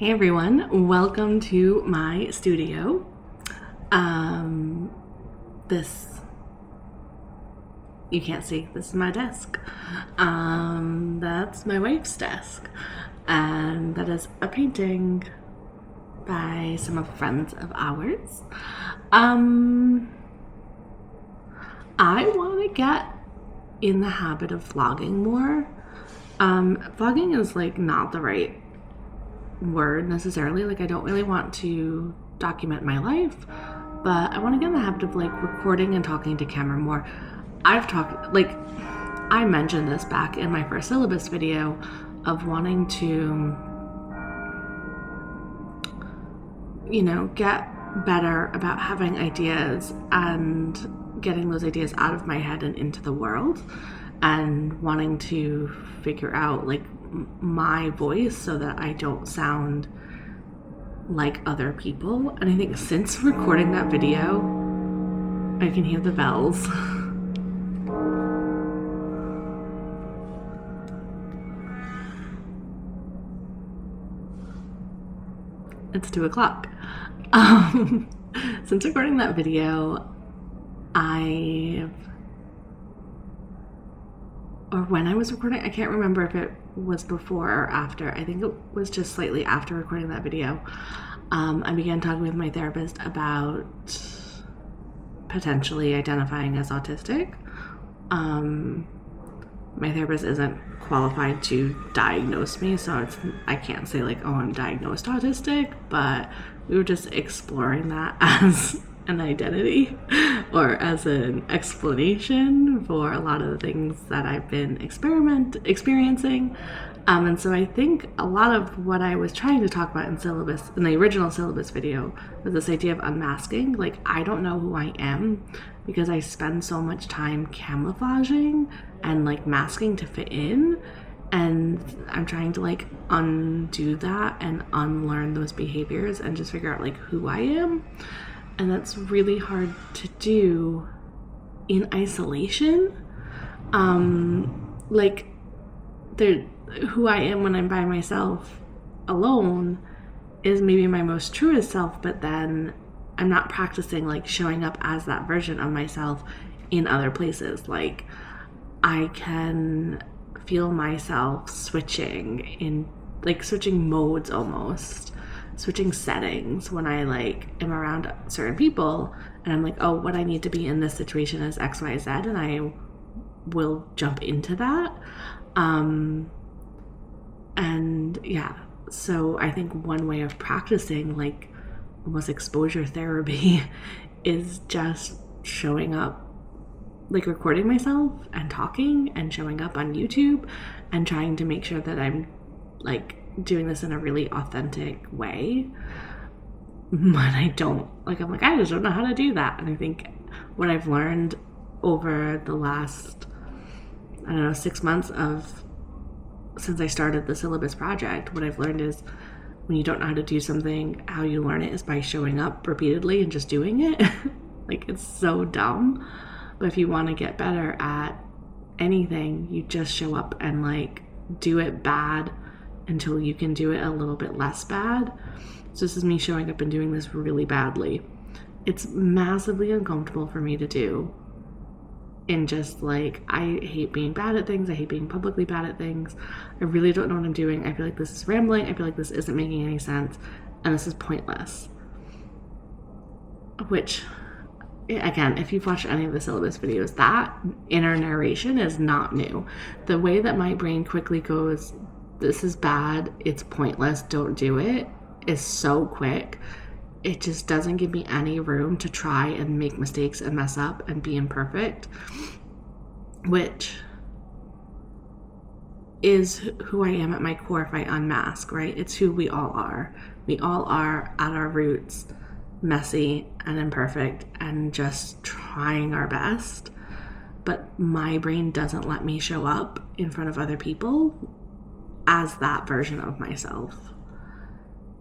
Hey everyone, welcome to my studio. This, you can't see, this is my desk. That's my wife's desk. And that is a painting by some of friends of ours. I want to get in the habit of vlogging more. Vlogging is like not the right word necessarily. Like I don't really want to document my life, but I want to get in the habit of like recording and talking to camera more. I mentioned this back in my first syllabus video of wanting to, get better about having ideas and getting those ideas out of my head and into the world, and wanting to figure out like my voice so that I don't sound like other people. And I think since recording that video, I can hear the bells. It's 2:00. Since recording that video, when I was recording, I can't remember if it was before or after. I think it was just slightly after recording that video. I began talking with my therapist about potentially identifying as autistic. My therapist isn't qualified to diagnose me, so I can't say like, oh, I'm diagnosed autistic, but we were just exploring that as an identity or as an explanation for a lot of the things that I've been experiencing. And so I think a lot of what I was trying to talk about in the original syllabus video, was this idea of unmasking. Like, I don't know who I am because I spend so much time camouflaging and like masking to fit in. And I'm trying to like undo that and unlearn those behaviors and just figure out like who I am. And that's really hard to do in isolation. Who I am when I'm by myself alone is maybe my most truest self, but then I'm not practicing like showing up as that version of myself in other places. Like I can feel myself switching modes almost. Switching settings when I like am around certain people and I'm like, oh, what I need to be in this situation is XYZ, and I will jump into that. And yeah, so I think one way of practicing like almost exposure therapy is just showing up, like recording myself and talking and showing up on YouTube and trying to make sure that I'm like doing this in a really authentic way. But I just don't know how to do that. And I think what I've learned over the last 6 months since I started the syllabus project, what I've learned is when you don't know how to do something, how you learn it is by showing up repeatedly and just doing it. Like, it's so dumb, but if you want to get better at anything, you just show up and like do it bad until you can do it a little bit less bad. So this is me showing up and doing this really badly. It's massively uncomfortable for me to do. And just like, I hate being bad at things. I hate being publicly bad at things. I really don't know what I'm doing. I feel like this is rambling. I feel like this isn't making any sense. And this is pointless. Which, again, if you've watched any of the syllabus videos, that inner narration is not new. The way that my brain quickly goes, this is bad, it's pointless, don't do it, is so quick. It just doesn't give me any room to try and make mistakes and mess up and be imperfect, which is who I am at my core if I unmask, right? It's who we all are. We all are at our roots messy and imperfect and just trying our best. But my brain doesn't let me show up in front of other people as that version of myself.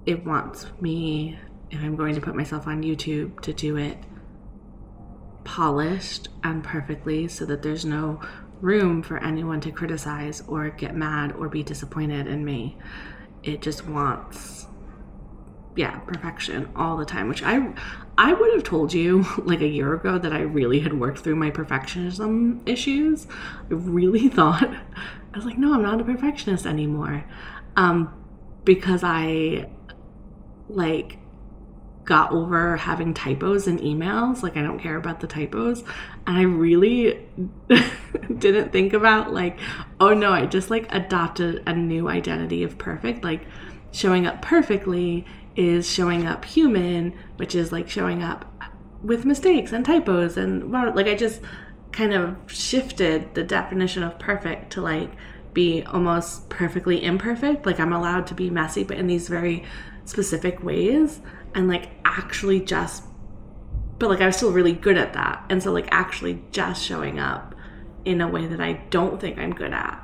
It wants me, if I'm going to put myself on YouTube, to do it polished and perfectly so that there's no room for anyone to criticize or get mad or be disappointed in me. It just wants perfection all the time, which I would have told you like a year ago that I really had worked through my perfectionism issues. I really thought, I was like, no, I'm not a perfectionist anymore. Because I like got over having typos in emails. Like, I don't care about the typos. And I really didn't think about like, oh no, I just like adopted a new identity of perfect. Like, showing up perfectly is showing up human, which is like showing up with mistakes and typos. And like, I just kind of shifted the definition of perfect to like be almost perfectly imperfect. Like, I'm allowed to be messy, but in these very specific ways. And like actually just, but like I was still really good at that. And so like actually just showing up in a way that I don't think I'm good at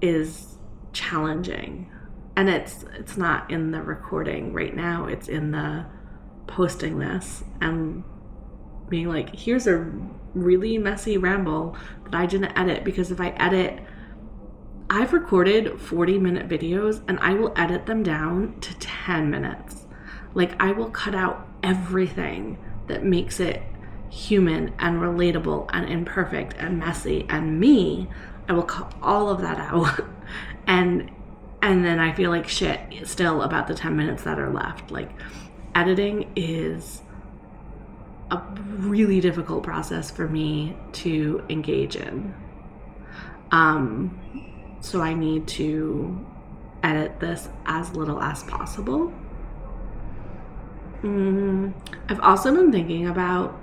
is challenging. And it's not in the recording right now. It's in the posting this and being like, here's a really messy ramble that I didn't edit, because if I edit, I've recorded 40-minute videos and I will edit them down to 10 minutes. Like, I will cut out everything that makes it human and relatable and imperfect and messy and me. I will cut all of that out. And then I feel like shit still about the 10 minutes that are left. Like, editing is a really difficult process for me to engage in. So I need to edit this as little as possible. I've also been thinking about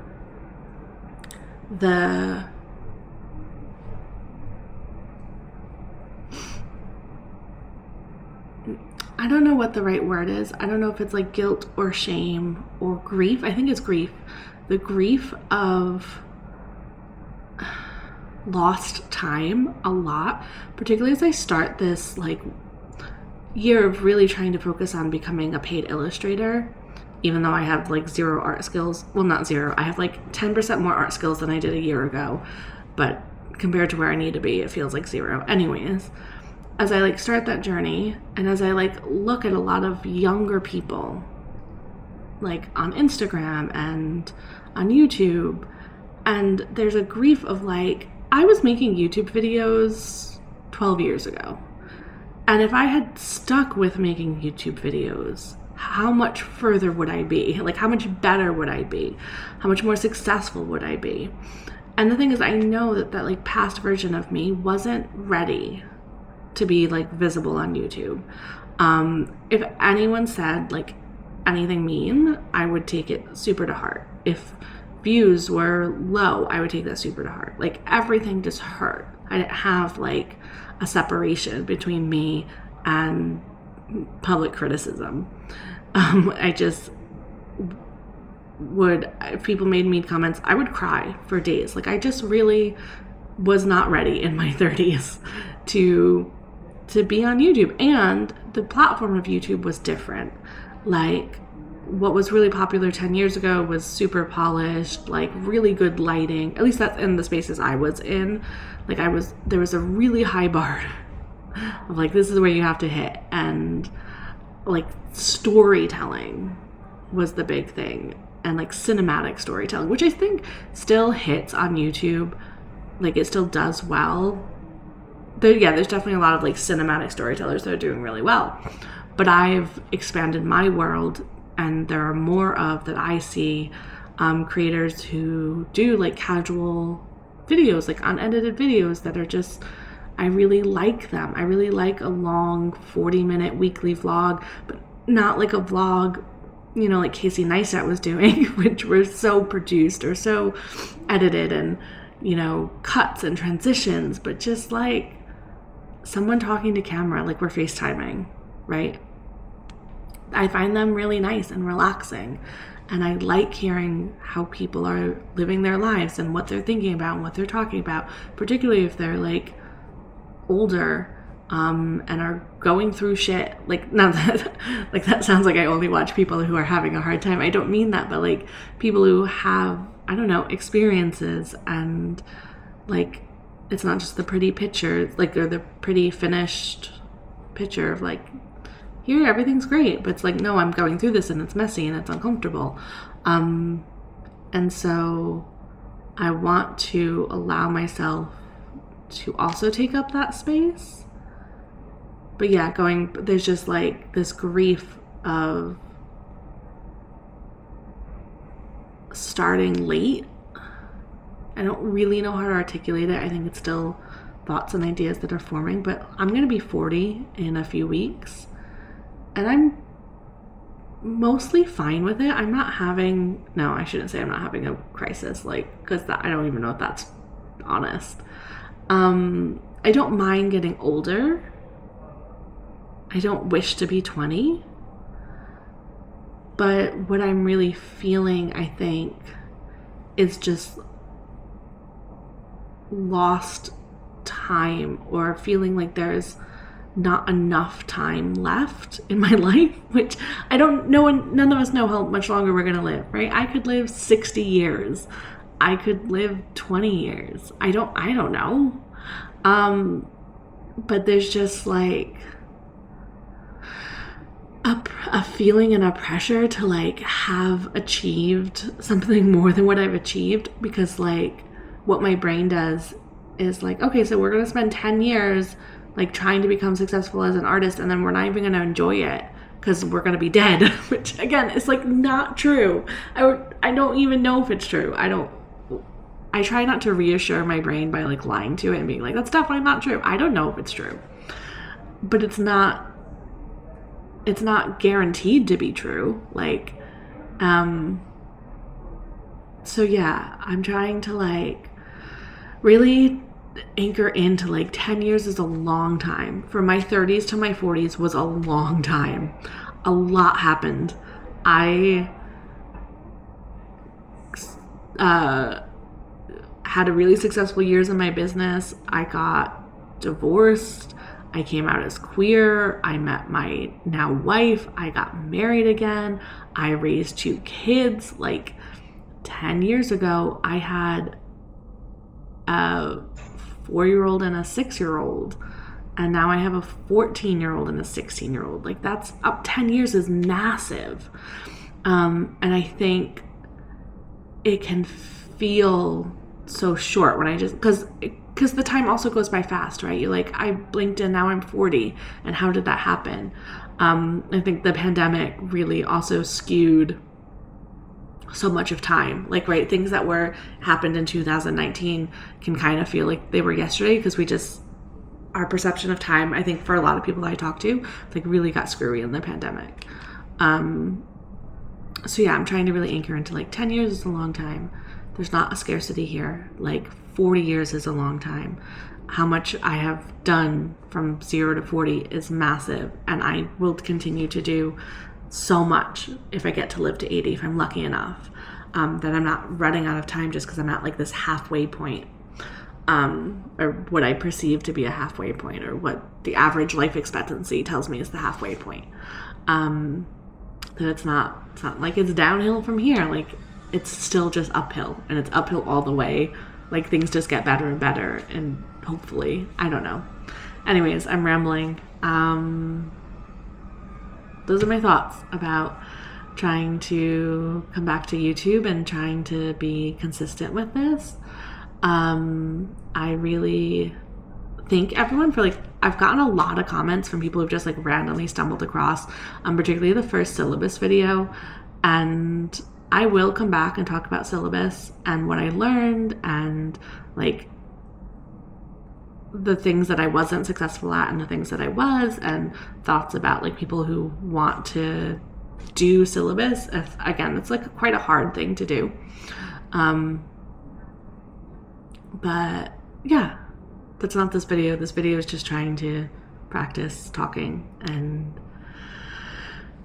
I don't know what the right word is. I don't know if it's like guilt or shame or grief. I think it's grief. The grief of lost time a lot, particularly as I start this like year of really trying to focus on becoming a paid illustrator, even though I have like zero art skills. Well, not zero. I have like 10% more art skills than I did a year ago, but compared to where I need to be, it feels like zero. Anyways, as I like start that journey and as I like look at a lot of younger people like on Instagram and on YouTube, and there's a grief of like, I was making YouTube videos 12 years ago. And if I had stuck with making YouTube videos, how much further would I be? Like, how much better would I be? How much more successful would I be? And the thing is, I know that like past version of me wasn't ready to be like visible on YouTube. If anyone said like anything mean, I would take it super to heart. If views were low, I would take that super to heart. Like, everything just hurt. I didn't have like a separation between me and public criticism. I just would, if people made mean comments, I would cry for days. Like, I just really was not ready in my 30s to be on YouTube. And the platform of YouTube was different. Like, what was really popular 10 years ago was super polished, like really good lighting. At least that's in the spaces I was in. Like, there was a really high bar of like, this is where you have to hit. And like, storytelling was the big thing. And like cinematic storytelling, which I think still hits on YouTube. Like, it still does well. There's definitely a lot of like cinematic storytellers that are doing really well. But I've expanded my world, and there are more of that I see creators who do like casual videos, like unedited videos that are just, I really like them. I really like a long 40-minute weekly vlog, but not like a vlog, you know, like Casey Neistat was doing, which were so produced or so edited and, you know, cuts and transitions, but just like someone talking to camera, like we're FaceTiming, right? I find them really nice and relaxing. And I like hearing how people are living their lives and what they're thinking about and what they're talking about, particularly if they're like older and are going through shit. Like, not that, like, that sounds like I only watch people who are having a hard time. I don't mean that, but like people who have, I don't know, experiences, and like, it's not just the pretty picture, like, or the pretty finished picture of like here everything's great, but it's like, no, I'm going through this and it's messy and it's uncomfortable. And so I want to allow myself to also take up that space. But yeah, there's just like this grief of starting late. I don't really know how to articulate it. I think it's still thoughts and ideas that are forming, but I'm going to be 40 in a few weeks, and I'm mostly fine with it. I shouldn't say I'm not having a crisis, like, because I don't even know if that's honest. I don't mind getting older. I don't wish to be 20. But what I'm really feeling, I think, is just lost time, or feeling like there's not enough time left in my life, which I don't know, and none of us know how much longer we're going to live, right? I could live 60 years. I could live 20 years. I don't know. But there's just like a feeling and a pressure to like have achieved something more than what I've achieved, because like what my brain does is like, okay, so we're going to spend 10 years like trying to become successful as an artist, and then we're not even going to enjoy it because we're going to be dead, which again is like not true. I don't even know if it's true. I try not to reassure my brain by like lying to it and being like, that's definitely not true. I don't know if it's true, but it's not guaranteed to be true. Like, so yeah, I'm trying to like really anchor into like 10 years is a long time. From my 30s to my 40s was a long time. A lot happened. I had a really successful years in my business. I got divorced. I came out as queer. I met my now wife. I got married again. I raised 2 kids. Like 10 years ago, I had a 4-year-old and a 6-year-old. And now I have a 14-year-old and a 16-year-old. Like that's up 10 years is massive. And I think it can feel so short when I just, because the time also goes by fast, right? You're like, I blinked and now I'm 40. And how did that happen? I think the pandemic really also skewed so much of time. Like, right, things that happened in 2019 can kind of feel like they were yesterday, because our perception of time, I think for a lot of people that I talk to, like really got screwy in the pandemic. So yeah, I'm trying to really anchor into like 10 years is a long time. There's not a scarcity here. Like 40 years is a long time. How much I have done from 0 to 40 is massive. And I will continue to do so much if I get to live to 80, if I'm lucky enough, that I'm not running out of time just because I'm at like this halfway point, or what I perceive to be a halfway point, or what the average life expectancy tells me is the halfway point. That it's not like it's downhill from here. Like it's still just uphill, and it's uphill all the way. Like things just get better and better, and hopefully, I don't know. Anyways, I'm rambling. Those are my thoughts about trying to come back to YouTube and trying to be consistent with this. I really thank everyone for I've gotten a lot of comments from people who've just randomly stumbled across, particularly the first syllabus video. And I will come back and talk about syllabus and what I learned, and the things that I wasn't successful at and the things that I was, and thoughts about people who want to do syllabus. Again, it's quite a hard thing to do. But yeah, that's not this video. This video is just trying to practice talking and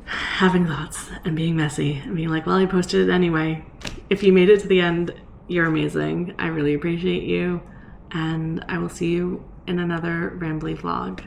having thoughts and being messy and being well, I posted it anyway. If you made it to the end, you're amazing. I really appreciate you. And I will see you in another rambly vlog.